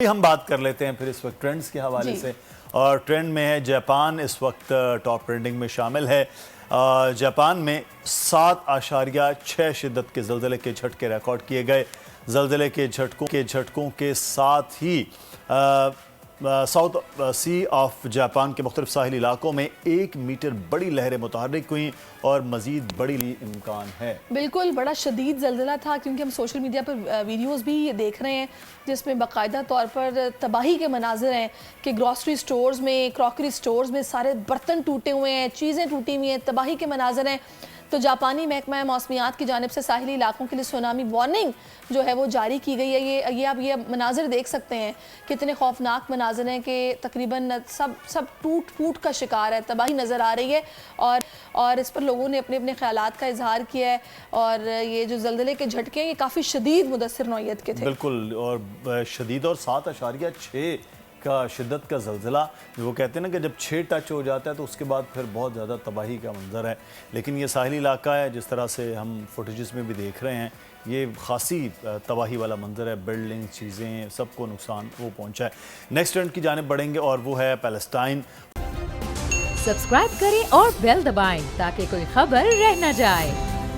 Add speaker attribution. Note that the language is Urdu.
Speaker 1: ہم بات کر لیتے ہیں پھر اس وقت ٹرینڈز کے حوالے سے، اور ٹرینڈ میں ہے جاپان اس وقت ٹاپ ٹرینڈنگ میں شامل ہے۔ جاپان میں 7.6 شدت کے زلزلے کے جھٹکے ریکارڈ کیے گئے۔ زلزلے کے جھٹکوں کے ساتھ ہی ساؤتھ سی آف جاپان کے مختلف ساحلی علاقوں میں 1 میٹر بڑی لہریں متحرک ہوئیں اور مزید بڑی امکان ہے۔
Speaker 2: بالکل بڑا شدید زلزلہ تھا، کیونکہ ہم سوشل میڈیا پر ویڈیوز بھی یہ دیکھ رہے ہیں جس میں باقاعدہ طور پر تباہی کے مناظر ہیں کہ گروسری سٹورز میں، کراکری سٹورز میں سارے برتن ٹوٹے ہوئے ہیں، چیزیں ٹوٹی ہوئی ہیں، تباہی کے مناظر ہیں۔ تو جاپانی محکمہ موسمیات کی جانب سے ساحلی علاقوں کے لیے سونامی وارننگ جو ہے وہ جاری کی گئی ہے۔ یہ آپ یہ مناظر دیکھ سکتے ہیں، کتنے خوفناک مناظر ہیں کہ تقریباً سب ٹوٹ پھوٹ کا شکار ہے، تباہی نظر آ رہی ہے، اور اس پر لوگوں نے اپنے اپنے خیالات کا اظہار کیا ہے۔ اور یہ جو زلزلے کے جھٹکے ہیں یہ کافی شدید مدثر نوعیت کے تھے۔
Speaker 1: بالکل، اور شدید، اور 7.6 کا شدت کا زلزلہ، وہ کہتے ہیں نا کہ جب 6 ٹچ ہو جاتا ہے تو اس کے بعد پھر بہت زیادہ تباہی کا منظر ہے۔ لیکن یہ ساحلی علاقہ ہے، جس طرح سے ہم فوٹیجز میں بھی دیکھ رہے ہیں، یہ خاصی تباہی والا منظر ہے، بلڈنگ، چیزیں، سب کو نقصان وہ پہنچا ہے۔ نیکسٹ ٹرینڈ کی جانب بڑھیں گے اور وہ ہے پیلسٹائن۔
Speaker 3: سبسکرائب کریں اور بیل دبائیں تاکہ کوئی خبر رہ نہ جائے۔